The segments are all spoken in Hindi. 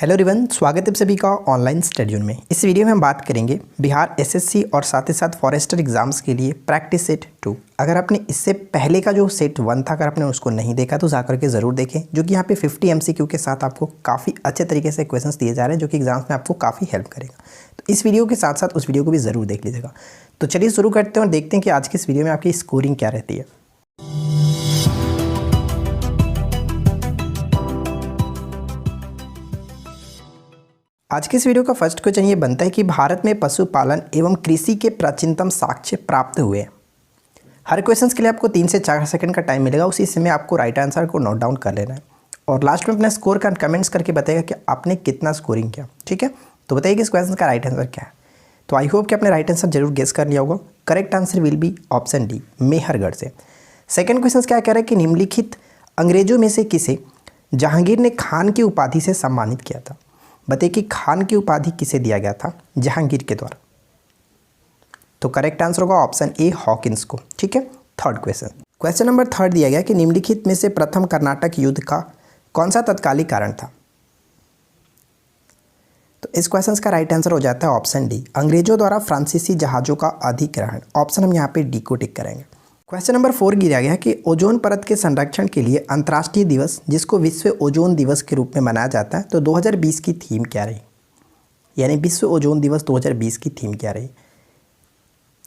हेलो एवरीवन, स्वागत है आप सभी का ऑनलाइन स्टडी में। इस वीडियो में हम बात करेंगे बिहार एसएससी और साथ ही साथ फॉरेस्टर एग्जाम्स के लिए प्रैक्टिस सेट 2। अगर आपने इससे पहले का जो सेट 1 था, अगर आपने उसको नहीं देखा तो जाकर के ज़रूर देखें, जो कि यहाँ पे 50 एमसीक्यू के साथ आपको काफ़ी अच्छे तरीके से क्वेश्चंस दिए जा रहे हैं, जो कि एग्जाम्स में आपको काफ़ी हेल्प करेगा। तो इस वीडियो के साथ साथ उस वीडियो को भी ज़रूर देख लीजिएगा। तो चलिए शुरू करते हैं और देखते हैं कि आज की इस वीडियो में आपकी स्कोरिंग क्या रहती है। आज के इस वीडियो का फर्स्ट क्वेश्चन ये बनता है कि भारत में पशुपालन एवं कृषि के प्राचीनतम साक्ष्य प्राप्त हुए। हर क्वेश्चन के लिए आपको 3 से 4 सेकंड का टाइम मिलेगा, उसी समय आपको राइट आंसर को नोट डाउन कर लेना है और लास्ट में अपना स्कोर का कमेंट्स करके बताइएगा कि आपने कितना स्कोरिंग किया। ठीक है, तो बताइए कि इस क्वेश्चन का राइट आंसर क्या है। तो आई होप कि आपने राइट आंसर जरूर गेस कर लिया होगा। Correct answer will be option D, Mehrgarh से। सेकेंड क्वेश्चन क्या कह रहा है कि निम्नलिखित अंग्रेजों में से किसे जहांगीर ने खान की उपाधि से सम्मानित किया था। बताइए कि खान की उपाधि किसे दिया गया था जहांगीर के द्वारा। तो करेक्ट आंसर होगा ऑप्शन ए, हॉकिंस को। ठीक है, थर्ड क्वेश्चन नंबर 3 दिया गया कि निम्नलिखित में से प्रथम कर्नाटक युद्ध का कौन सा तत्कालिक कारण था। तो इस क्वेश्चन का राइट आंसर हो जाता है ऑप्शन डी, अंग्रेजों द्वारा फ्रांसीसी जहाजों का अधिग्रहण। ऑप्शन हम यहाँ पे डी को टिक करेंगे। क्वेश्चन नंबर 4 दिया गया कि ओजोन परत के संरक्षण के लिए अंतर्राष्ट्रीय दिवस, जिसको विश्व ओजोन दिवस के रूप में मनाया जाता है, तो 2020 की थीम क्या रही, यानी विश्व ओजोन दिवस 2020 की थीम क्या रही।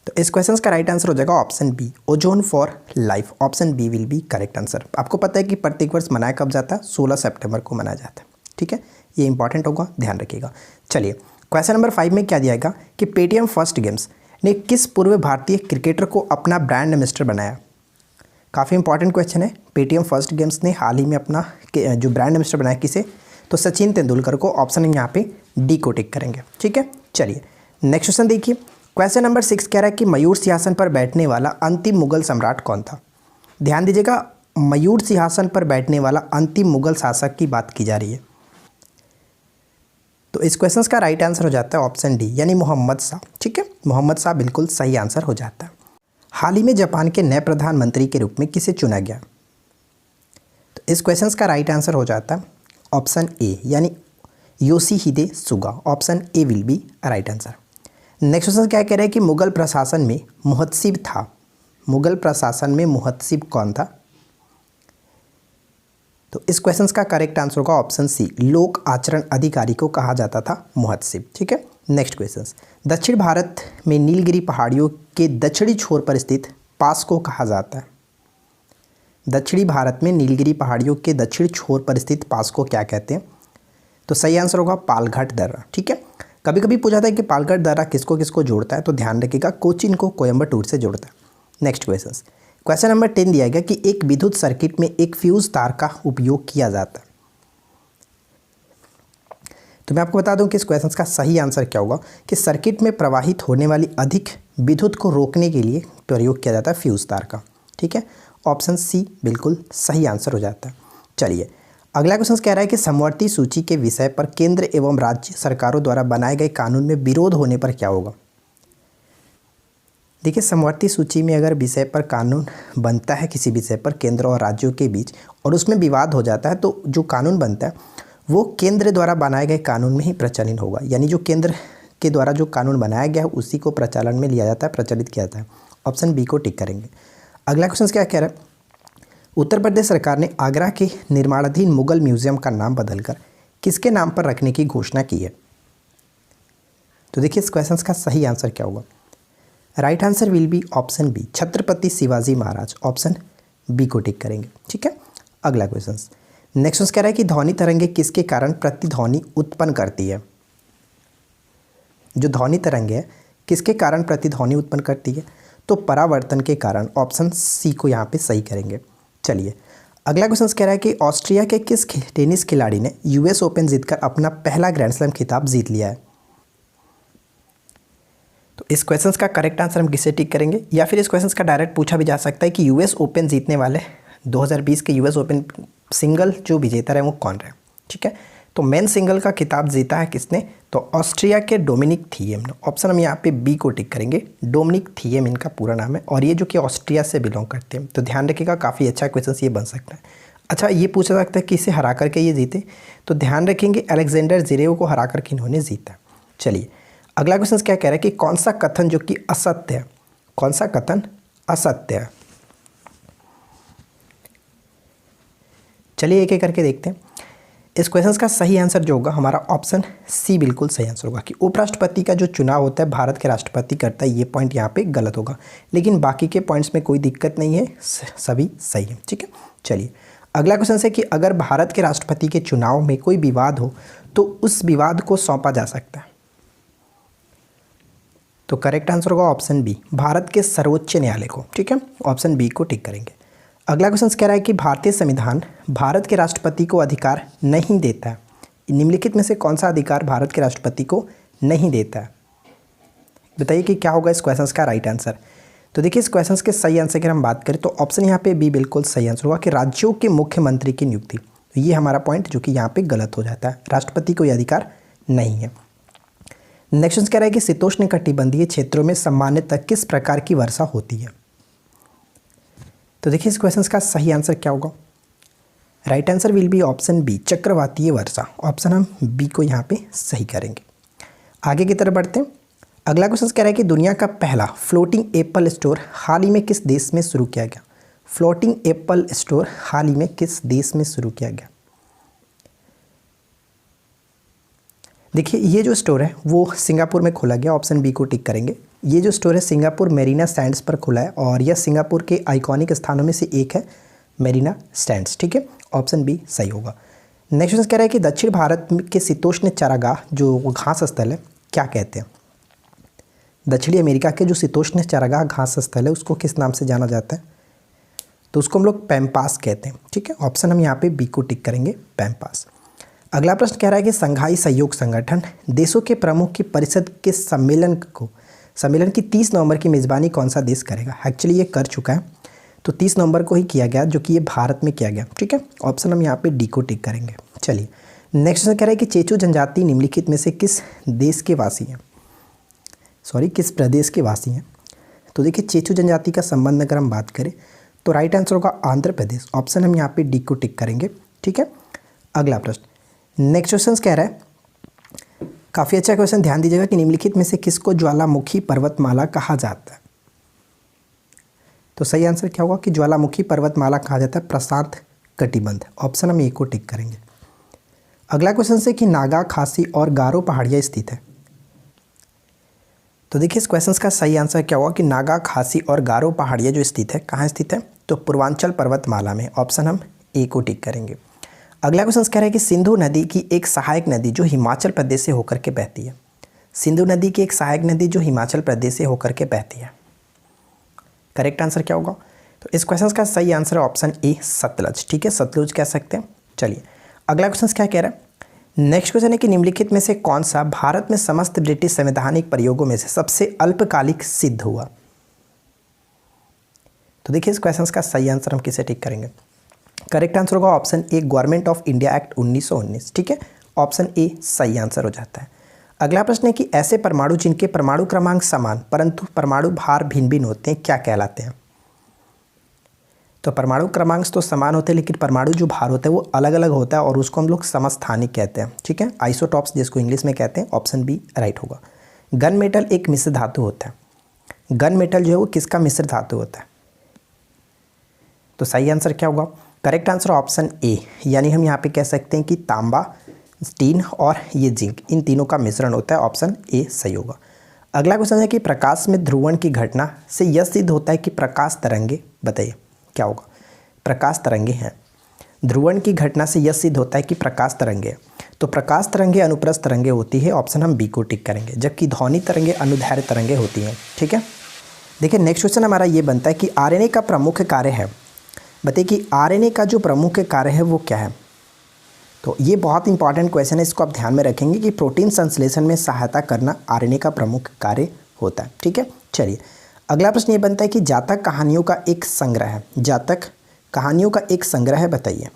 तो इस क्वेश्चन का राइट आंसर हो जाएगा option B, ozone for life. Option B will be correct answer. आपको पता है कि प्रत्येक वर्ष मनाया कब जाता है, 16 सितंबर को मनाया जाता है। ठीक है, ये इंपॉर्टेंट होगा, ध्यान रखिएगा। चलिए क्वेश्चन नंबर 5 में क्या दिया गया कि पेटीएम फर्स्ट गेम्स ने किस पूर्व भारतीय क्रिकेटर को अपना ब्रांड एम्बेसडर बनाया। काफ़ी इंपॉर्टेंट क्वेश्चन है। पेटीएम फर्स्ट गेम्स ने हाल ही में अपना जो ब्रांड एम्बेसडर बनाया किसे, तो सचिन तेंदुलकर को। ऑप्शन हम यहाँ पे डी को टिक करेंगे। ठीक है, चलिए नेक्स्ट क्वेश्चन देखिए। क्वेश्चन नंबर 6 कह रहा है कि मयूर सिंहासन पर बैठने वाला अंतिम मुगल सम्राट कौन था। ध्यान दीजिएगा, मयूर सिंहासन पर बैठने वाला अंतिम मुगल शासक की बात की जा रही है। तो इस क्वेश्चन का राइट आंसर हो जाता है ऑप्शन डी, यानी मोहम्मद शाह। ठीक है, मोहम्मद शाह बिल्कुल सही आंसर हो जाता है। हाल ही में जापान के नए प्रधानमंत्री के रूप में किसे चुना गया। तो इस क्वेश्चन का राइट आंसर हो जाता है ऑप्शन ए, यानी Yoshihide Suga. Option A will be right answer. Next question क्या कह रहे हैं कि मुगल प्रशासन में मुहत्सिब था। मुगल प्रशासन में मुहत्सिब कौन था। तो इस क्वेश्चन का करेक्ट आंसर होगा ऑप्शन सी, लोक आचरण अधिकारी को कहा जाता था मुहत्सिब। ठीक है, नेक्स्ट क्वेश्चन। दक्षिण भारत में नीलगिरी पहाड़ियों के दक्षिणी छोर पर स्थित पास को कहा जाता है। दक्षिणी भारत में नीलगिरी पहाड़ियों के दक्षिण छोर पर स्थित पास को क्या कहते हैं। तो सही आंसर होगा पालघाट दर्रा। ठीक है, कभी कभी पूछा था कि पालघाट दर्रा किसको किसको जोड़ता है, तो ध्यान रखिएगा, कोचीन को कोयम्बटूर से जोड़ता है। नेक्स्ट क्वेश्चन नंबर 10 दिया गया कि एक विद्युत सर्किट में एक फ्यूज तार का उपयोग किया जाता है। तो मैं आपको बता दूं कि इस क्वेश्चन का सही आंसर क्या होगा कि सर्किट में प्रवाहित होने वाली अधिक विद्युत को रोकने के लिए प्रयोग किया जाता है फ्यूज तार का। ठीक है, ऑप्शन सी बिल्कुल सही आंसर हो जाता है। चलिए अगला क्वेश्चन कह रहा है कि समवर्ती सूची के विषय पर केंद्र एवं राज्य सरकारों द्वारा बनाए गए कानून में विरोध होने पर क्या होगा। देखिए, समवर्ती सूची में अगर विषय पर कानून बनता है किसी विषय पर केंद्र और राज्यों के बीच और उसमें विवाद हो जाता है, तो जो कानून बनता है वो केंद्र द्वारा बनाए गए कानून में ही प्रचलित होगा। यानी जो केंद्र के द्वारा जो कानून बनाया गया है उसी को प्रचलन में लिया जाता है, प्रचलित किया जाता है। ऑप्शन बी को टिक करेंगे। अगला क्वेश्चन क्या कह रहा है, उत्तर प्रदेश सरकार ने आगरा के निर्माणाधीन मुगल म्यूजियम का नाम बदलकर किसके नाम पर रखने की घोषणा की है। तो देखिए इस क्वेश्चन का सही आंसर क्या होगा। Right answer will be option B, Chhatrapati Shivaji Maharaj. Option B को टिक करेंगे। ठीक है, अगला क्वेश्चन। नेक्स्ट कह रहा है कि ध्वनि तरंगे किसके कारण प्रतिध्वनि उत्पन्न करती है। जो ध्वनि तरंग है किसके कारण प्रतिध्वनि उत्पन्न करती है, तो परावर्तन के कारण। ऑप्शन सी को यहाँ पे सही करेंगे। चलिए अगला क्वेश्चन कह रहा है कि ऑस्ट्रिया के किस टेनिस खिलाड़ी ने यूएस ओपन जीतकर अपना पहला ग्रैंड स्लैम खिताब जीत लिया है। तो इस क्वेश्चन का करेक्ट आंसर हम किसे टिक करेंगे, या फिर इस क्वेश्चन का डायरेक्ट पूछा भी जा सकता है कि यूएस ओपन जीतने वाले 2020 के यूएस ओपन सिंगल जो विजेता रहे वो कौन रहे। ठीक है, तो मेन सिंगल का खिताब जीता है किसने, तो ऑस्ट्रिया के डोमिनिक थिएम ने। ऑप्शन हम यहाँ पे बी को टिक करेंगे, डोमिनिक थिएम इनका पूरा नाम है और ये जो कि ऑस्ट्रिया से बिलोंग करते हैं। तो ध्यान रखिएगा, काफ़ी अच्छा क्वेश्चन ये बन सकता है। अच्छा, ये पूछा सकता है किसे हरा करके ये जीते, तो ध्यान रखेंगे अलेक्जेंडर जिरेव को हरा करके इन्होंने जीता। चलिए अगला क्वेश्चन क्या कह रहा है कि कौन सा कथन जो कि असत्य है, कौन सा कथन असत्य है। चलिए एक एक करके देखते हैं। इस क्वेश्चन का सही आंसर जो होगा हमारा ऑप्शन सी बिल्कुल सही आंसर होगा कि उपराष्ट्रपति का जो चुनाव होता है भारत के राष्ट्रपति करता है, ये पॉइंट यहाँ पे गलत होगा, लेकिन बाकी के पॉइंट्स में कोई दिक्कत नहीं है, सभी सही है। ठीक है, चलिए अगला क्वेश्चन है कि अगर भारत के राष्ट्रपति के चुनाव में कोई विवाद हो तो उस विवाद को सौंपा जा सकता है, तो करेक्ट आंसर होगा ऑप्शन बी, भारत के सर्वोच्च न्यायालय को। ठीक है, ऑप्शन बी को टिक करेंगे। अगला क्वेश्चन कह रहा है कि भारतीय संविधान भारत के राष्ट्रपति को अधिकार नहीं देता है, निम्नलिखित में से कौन सा अधिकार भारत के राष्ट्रपति को नहीं देता है, बताइए कि क्या होगा इस क्वेश्चन का राइट आंसर। तो देखिए इस क्वेश्चन के सही आंसर की हम बात करें तो ऑप्शन यहाँ पे बी बिल्कुल सही आंसर होगा कि राज्यों के मुख्यमंत्री की नियुक्ति, तो ये हमारा पॉइंट जो कि यहाँ पे गलत हो जाता है, राष्ट्रपति को यह अधिकार नहीं है। नेक्स्ट कह रहा है कि शीतोष्ण कटिबंधीय क्षेत्रों में सामान्यतः किस प्रकार की वर्षा होती है, तो देखिए इस क्वेश्चन का सही आंसर क्या होगा, right answer will be option B, चक्रवातीय वर्षा। ऑप्शन हम बी को यहाँ पे सही करेंगे। आगे की तरफ बढ़ते हैं। अगला क्वेश्चन कह रहा है कि दुनिया का पहला फ्लोटिंग एप्पल स्टोर हाल ही में किस देश में शुरू किया गया, फ्लोटिंग एप्पल स्टोर हाल ही में किस देश में शुरू किया गया। देखिए ये जो स्टोर है वो सिंगापुर में खोला गया, ऑप्शन बी को टिक करेंगे। ये जो स्टोर है सिंगापुर मेरीना स्टैंड्स पर खुला है और यह सिंगापुर के आइकॉनिक स्थानों में से एक है, मेरीना स्टैंड्स। ठीक है, ऑप्शन बी सही होगा। नेक्स्ट क्वेश्चन कह रहा है कि दक्षिण भारत के शीतोष्ण चारागाह जो घास स्थल है क्या कहते हैं, दक्षिणी अमेरिका के जो शीतोष्ण चारागाह घास स्थल है उसको किस नाम से जाना जाता है, तो उसको हम लोग पैम्पास कहते हैं। ठीक है, ऑप्शन हम यहाँ पे बी को टिक करेंगे, पैम्पास। अगला प्रश्न कह रहा है कि संघाई सहयोग संगठन देशों के प्रमुख की परिषद के सम्मेलन की 30 नवंबर की मेज़बानी कौन सा देश करेगा। एक्चुअली ये कर चुका है, तो 30 नवंबर को ही किया गया जो कि ये भारत में किया गया। ठीक है, ऑप्शन हम यहाँ पे डी को टिक करेंगे। चलिए नेक्स्ट कह रहा है कि चेचू जनजाति निम्नलिखित में से किस देश के वासी हैं, किस प्रदेश के वासी हैं। तो देखिए चेचू जनजाति का संबंध अगर हम बात करें तो राइट आंसर होगा आंध्र प्रदेश। ऑप्शन हम यहाँ पे डी को टिक करेंगे। ठीक है, अगला प्रश्न नेक्स्ट क्वेश्चन कह रहा है, काफ़ी अच्छा क्वेश्चन, ध्यान दीजिएगा कि निम्नलिखित में से किसको ज्वालामुखी पर्वतमाला कहा जाता है। तो सही आंसर क्या होगा कि ज्वालामुखी पर्वतमाला कहा जाता है प्रशांत कटिबंध। ऑप्शन हम ए को टिक करेंगे। अगला क्वेश्चन से कि नागा, खासी और गारो पहाड़ियाँ स्थित है। तो देखिए इस क्वेश्चन का सही आंसर क्या होगा कि नागा, खासी और गारो पहाड़ियाँ जो स्थित है कहाँ स्थित है, तो पूर्वांचल पर्वतमाला में। ऑप्शन हम ए को टिक करेंगे। अगला क्वेश्चन कह रहा है कि सिंधु नदी की एक सहायक नदी जो हिमाचल प्रदेश से होकर के बहती है, सिंधु नदी की एक सहायक नदी जो हिमाचल प्रदेश से होकर के बहती है, करेक्ट आंसर क्या होगा। तो इस क्वेश्चन का सही आंसर है ऑप्शन ए, सतलज। ठीक है, सतलुज कह सकते हैं। चलिए अगला क्वेश्चन क्या कह रहा है, नेक्स्ट क्वेश्चन है कि निम्नलिखित में से कौन सा भारत में समस्त ब्रिटिश संवैधानिक प्रयोगों में से सबसे अल्पकालिक सिद्ध हुआ। तो देखिए इस क्वेश्चन का सही आंसर हम किसे टिक करेंगे, करेक्ट आंसर होगा option A, government of India act 1919। ठीक है, ऑप्शन ए सही आंसर हो जाता है। अगला प्रश्न है कि ऐसे परमाणु जिनके परमाणु क्रमांक समान परंतु परमाणु भार भिन्न भिन्न होते हैं क्या कहलाते हैं। तो परमाणु क्रमांक तो समान होते हैं लेकिन परमाणु जो भार होता है वो अलग अलग होता है और उसको हम लोग समस्थानिक कहते हैं। ठीक है, आइसोटॉप्स जिसको इंग्लिश में कहते हैं। ऑप्शन बी राइट होगा। गन मेटल एक मिश्र धातु होता है, गन मेटल जो है वो किसका मिश्र धातु होता है, तो सही आंसर क्या होगा, करेक्ट आंसर ऑप्शन ए, यानी हम यहाँ पे कह सकते हैं कि तांबा, टीन और ये जिंक, इन तीनों का मिश्रण होता है। ऑप्शन ए सही होगा। अगला क्वेश्चन है कि प्रकाश में ध्रुवण की घटना से यह सिद्ध होता है कि प्रकाश तरंगे, बताइए क्या होगा, प्रकाश तरंगे हैं। ध्रुवण की घटना से यह सिद्ध होता है कि प्रकाश तरंगे, तो प्रकाश तरंगे अनुप्रस्थ तरंगे होती है। ऑप्शन हम बी को टिक करेंगे, जबकि ध्वनि तरंगे अनुदैर्घ्य तरंगे होती हैं। ठीक है, देखिए नेक्स्ट क्वेश्चन हमारा ये बनता है कि आरएनए का प्रमुख कार्य है, बताइए कि आरएनए का जो प्रमुख कार्य है वो क्या है। तो ये बहुत इंपॉर्टेंट क्वेश्चन है, इसको आप ध्यान में रखेंगे कि प्रोटीन संश्लेषण में सहायता करना आरएनए का प्रमुख कार्य होता है। ठीक है, चलिए अगला प्रश्न ये बनता है कि जातक कहानियों का एक संग्रह है, जातक कहानियों का एक संग्रह है, बताइए।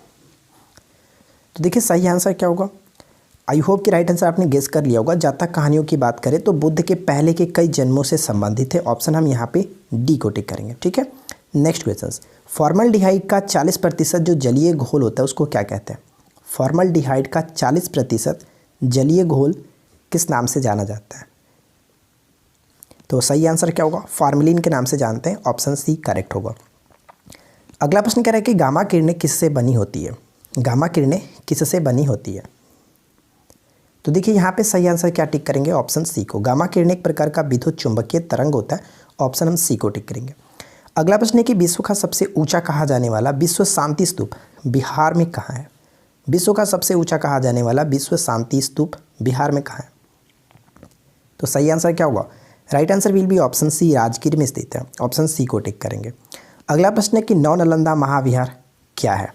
तो देखिए सही आंसर क्या होगा, आई होप कि राइट आंसर आपने गेस कर लिया होगा। जातक कहानियों की बात करें तो बुद्ध के पहले के कई जन्मों से संबंधित है। ऑप्शन हम यहाँ पे डी को टिक करेंगे। ठीक है, नेक्स्ट क्वेश्चन, फॉर्मल्डिहाइड का 40% जो जलीय घोल होता है उसको क्या कहते हैं? फॉर्मल्डिहाइड का 40% जलीय घोल किस नाम से जाना जाता है? तो सही आंसर क्या होगा? फार्मेलिन के नाम से जानते हैं, ऑप्शन सी करेक्ट होगा। अगला प्रश्न कह रहा है कि गामा किरणें किससे बनी होती है? गामा किरणें किससे बनी होती है? तो देखिए यहाँ पे सही आंसर क्या टिक करेंगे? ऑप्शन सी को। गामा किरणें एक प्रकार का विद्युत चुंबकीय तरंग होता है, ऑप्शन हम सी को टिक करेंगे। अगला प्रश्न है कि विश्व का सबसे ऊंचा कहा जाने वाला विश्व शांति स्तूप बिहार में कहाँ है? विश्व का सबसे ऊंचा कहा जाने वाला विश्व शांति स्तूप बिहार में कहाँ है? तो सही आंसर क्या होगा? Right answer will be option C, Rajgir में स्थित है, ऑप्शन सी को टिक करेंगे। अगला प्रश्न है कि नौ नालंदा महाविहार क्या है?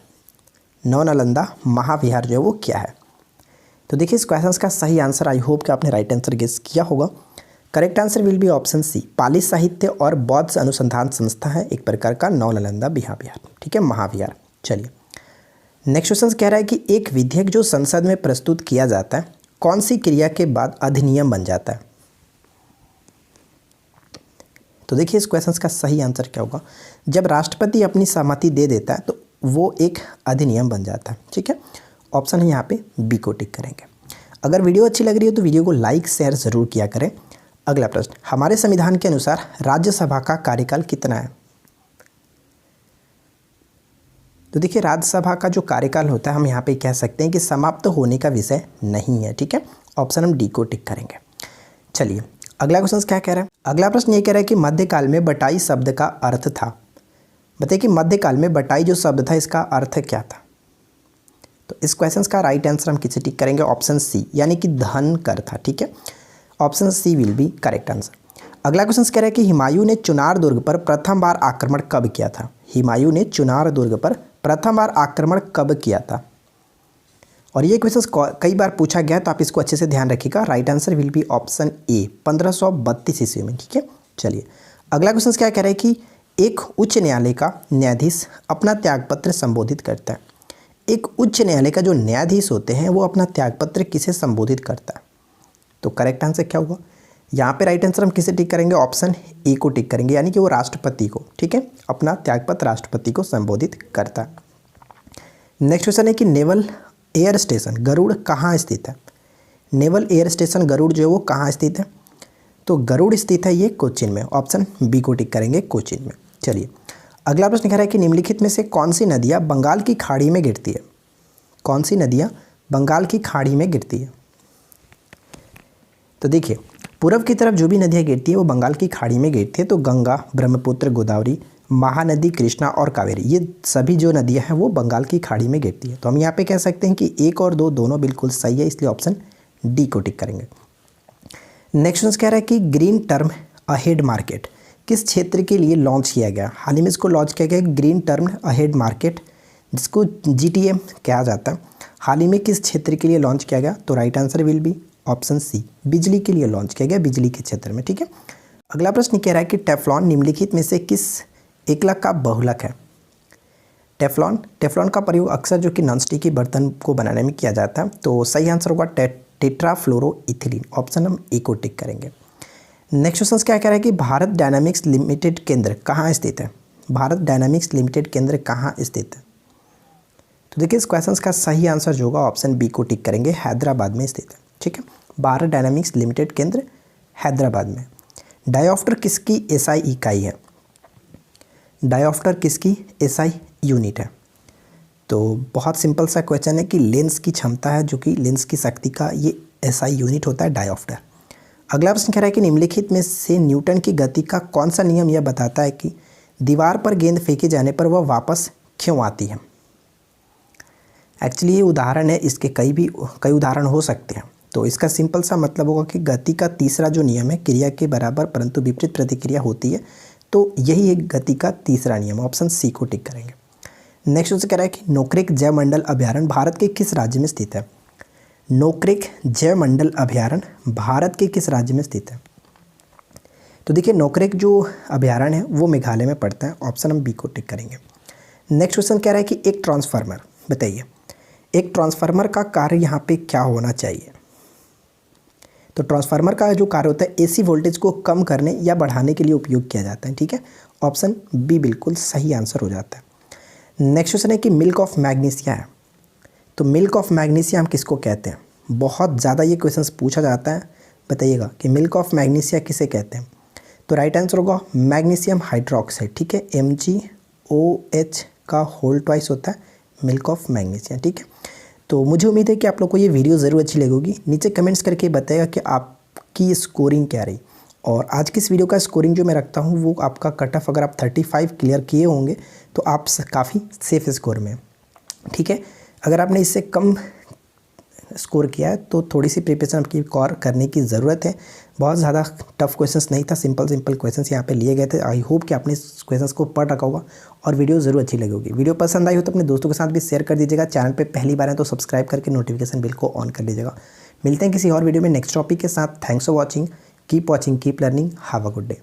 नौ नालंदा महाविहार जो है वो क्या है? तो देखिए इस क्वेश्चन का सही आंसर, आई होप कि आपने राइट आंसर गेस किया होगा। Correct answer will be option C, Pali साहित्य और बौद्ध अनुसंधान संस्था है एक प्रकार का नौ नालंदा महाविहार, ठीक है, महाविहार। चलिए नेक्स्ट क्वेश्चन कह रहा है कि एक विधेयक जो संसद में प्रस्तुत किया जाता है कौन सी क्रिया के बाद अधिनियम बन जाता है? तो देखिए इस क्वेश्चन का सही आंसर क्या होगा? जब राष्ट्रपति अपनी सहमति दे देता है तो वो एक अधिनियम बन जाता है, ठीक है, ऑप्शन है यहाँ पे बी को टिक करेंगे। अगर वीडियो अच्छी लग रही है तो वीडियो को लाइक शेयर ज़रूर किया करें। अगला प्रश्न, हमारे संविधान के अनुसार राज्यसभा का कार्यकाल कितना है? तो देखिए राज्यसभा का जो कार्यकाल होता है हम यहाँ पे कह सकते हैं कि समाप्त होने का विषय नहीं है, ठीक है, ऑप्शन हम डी को टिक करेंगे। चलिए अगला क्वेश्चन क्या कह रहा है? अगला प्रश्न ये कह रहा है कि मध्यकाल में बटाई शब्द का अर्थ था। बताइए कि मध्यकाल में बटाई जो शब्द था इसका अर्थ क्या था? तो इस क्वेश्चन का राइट आंसर हम किसे टिक करेंगे? ऑप्शन सी, यानी कि धन कर था, ठीक है, option C will be correct answer. अगला क्वेश्चन कह रहा है कि हुमायूं ने चुनार दुर्ग पर प्रथम बार आक्रमण कब किया था? हुमायूं ने चुनार दुर्ग पर प्रथम बार आक्रमण कब किया था? और ये क्वेश्चन कई बार पूछा गया तो आप इसको अच्छे से ध्यान रखिएगा। Right answer will be option A, 1532 ईस्वी में, ठीक है। चलिए अगला क्वेश्चन क्या कह रहा है कि एक उच्च न्यायालय का न्यायाधीश अपना त्यागपत्र संबोधित करता है। एक उच्च न्यायालय का जो न्यायाधीश होते हैं वो अपना त्यागपत्र किसे संबोधित करता है? तो करेक्ट आंसर क्या होगा? यहाँ पे राइट आंसर हम किसे टिक करेंगे? ऑप्शन ए को टिक करेंगे, यानी कि वो राष्ट्रपति को, ठीक है, अपना त्यागपत्र राष्ट्रपति को संबोधित करता है। नेक्स्ट क्वेश्चन है कि नेवल एयर स्टेशन गरुड़ कहाँ स्थित है? नेवल एयर स्टेशन गरुड़ जो है वो कहाँ स्थित है? तो गरुड़ स्थित है ये कोचीन में, ऑप्शन बी को टिक करेंगे, कोचीन में। चलिए अगला प्रश्न कह रहा है कि निम्नलिखित में से कौन सी नदियाँ बंगाल की खाड़ी में गिरती है? कौन सी नदियाँ बंगाल की खाड़ी में गिरती है? तो देखिए पूर्व की तरफ जो भी नदियाँ गिरती है वो बंगाल की खाड़ी में गिरती है। तो गंगा, ब्रह्मपुत्र, गोदावरी, महानदी, कृष्णा और कावेरी, ये सभी जो नदियाँ हैं वो बंगाल की खाड़ी में गिरती है। तो हम यहाँ पे कह सकते हैं कि एक और दो दोनों बिल्कुल सही है, इसलिए ऑप्शन डी को टिक करेंगे। नेक्स्ट क्वेश्चन कह रहा है कि ग्रीन टर्म अहेड मार्केट किस क्षेत्र के लिए लॉन्च किया गया? हाल ही में इसको लॉन्च किया गया ग्रीन टर्म अहेड मार्केट, जिसको GTM कहा जाता है, हाल ही में किस क्षेत्र के लिए लॉन्च किया गया? तो right answer will be option C, बिजली के लिए लॉन्च किया गया, बिजली के क्षेत्र में, ठीक है। अगला प्रश्न कह रहा है कि टेफ्लॉन निम्नलिखित में से किस एकलक का बहुलक है? टेफ्लॉन का प्रयोग अक्सर जो कि नॉनस्टिक के बर्तन को बनाने में किया जाता है। तो सही आंसर होगा टेट्राफ्लोरोइथिलीन, ऑप्शन हम ए को टिक करेंगे। नेक्स्ट क्वेश्चन क्या कह रहा है कि भारत डायनामिक्स लिमिटेड केंद्र कहाँ स्थित है? भारत डायनामिक्स लिमिटेड केंद्र कहाँ स्थित है? तो देखिए इस क्वेश्चन का सही आंसर जो होगा ऑप्शन बी को टिक करेंगे, हैदराबाद में स्थित है, ठीक है। भारत डायनामिक्स लिमिटेड केंद्र हैदराबाद में। डायोप्टर किसकी SI इकाई है? डायोप्टर किसकी SI यूनिट है? तो बहुत सिंपल सा क्वेश्चन है कि लेंस की क्षमता है, जो कि लेंस की शक्ति का ये SI यूनिट होता है, डायोप्टर। अगला प्रश्न कह रहा है कि निम्नलिखित में से न्यूटन की गति का कौन सा नियम यह बताता है कि दीवार पर गेंद फेंके जाने पर वह वापस क्यों आती है? एक्चुअली ये उदाहरण है, इसके कई उदाहरण हो सकते हैं। तो इसका सिंपल सा मतलब होगा कि गति का तीसरा जो नियम है, क्रिया के बराबर परंतु विपरीत प्रतिक्रिया होती है, तो यही एक गति का तीसरा नियम, ऑप्शन सी को टिक करेंगे। नेक्स्ट उससे कह रहा है कि नोक्रेक जैवमंडल अभ्यारण्य भारत के किस राज्य में स्थित है? नोक्रेक जैवमंडल अभ्यारण्य भारत के किस राज्य में स्थित है? तो देखिए नोक्रेक जो अभ्यारण्य है वो मेघालय में पड़ता है, ऑप्शन हम बी को टिक करेंगे। नेक्स्ट क्वेश्चन कह रहा है कि एक ट्रांसफार्मर, बताइए एक ट्रांसफार्मर का कार्य यहाँ पे क्या होना चाहिए? तो ट्रांसफार्मर का जो कार्य होता है एसी वोल्टेज को कम करने या बढ़ाने के लिए उपयोग किया जाता है। ठीक है, ऑप्शन बी बिल्कुल सही आंसर हो जाता है। नेक्स्ट क्वेश्चन है कि मिल्क ऑफ मैग्नीशिया है, तो मिल्क ऑफ मैग्नीशिया हम किसको कहते हैं? बहुत ज़्यादा ये क्वेश्चन पूछा जाता है, बताइएगा कि मिल्क ऑफ मैग्नीशिया किसे कहते हैं। तो राइट आंसर होगा मैग्नीशियम हाइड्रोक्साइड। ठीक है, MgOH का होल ट्वाइस होता है मिल्क ऑफ मैग्नीशिया। ठीक है, तो मुझे उम्मीद है कि आप लोग को ये वीडियो ज़रूर अच्छी लगेगी। नीचे कमेंट्स करके बताइएगा कि आपकी स्कोरिंग क्या रही। और आज की इस वीडियो का स्कोरिंग जो मैं रखता हूँ वो आपका कट ऑफ अगर आप 35 क्लियर किए होंगे तो आप काफ़ी सेफ स्कोर में। ठीक है, अगर आपने इससे कम स्कोर किया है तो थोड़ी सी प्रिपरेशन आपकी और करने की ज़रूरत है। बहुत ज़्यादा टफ क्वेश्चंस नहीं था, सिंपल क्वेश्चंस यहाँ पे लिए गए थे। आई होप कि आपने इस क्वेश्चंस को पढ़ रखा होगा और वीडियो ज़रूर अच्छी लगी होगी। वीडियो पसंद आई हो तो अपने दोस्तों के साथ भी शेयर कर दीजिएगा। चैनल पे पहली बार है तो सब्सक्राइब करके नोटिफिकेशन बिल को ऑन कर लीजिएगा। मिलते हैं किसी और वीडियो में नेक्स्ट टॉपिक के साथ। Thanks for watching, keep learning, have a good day.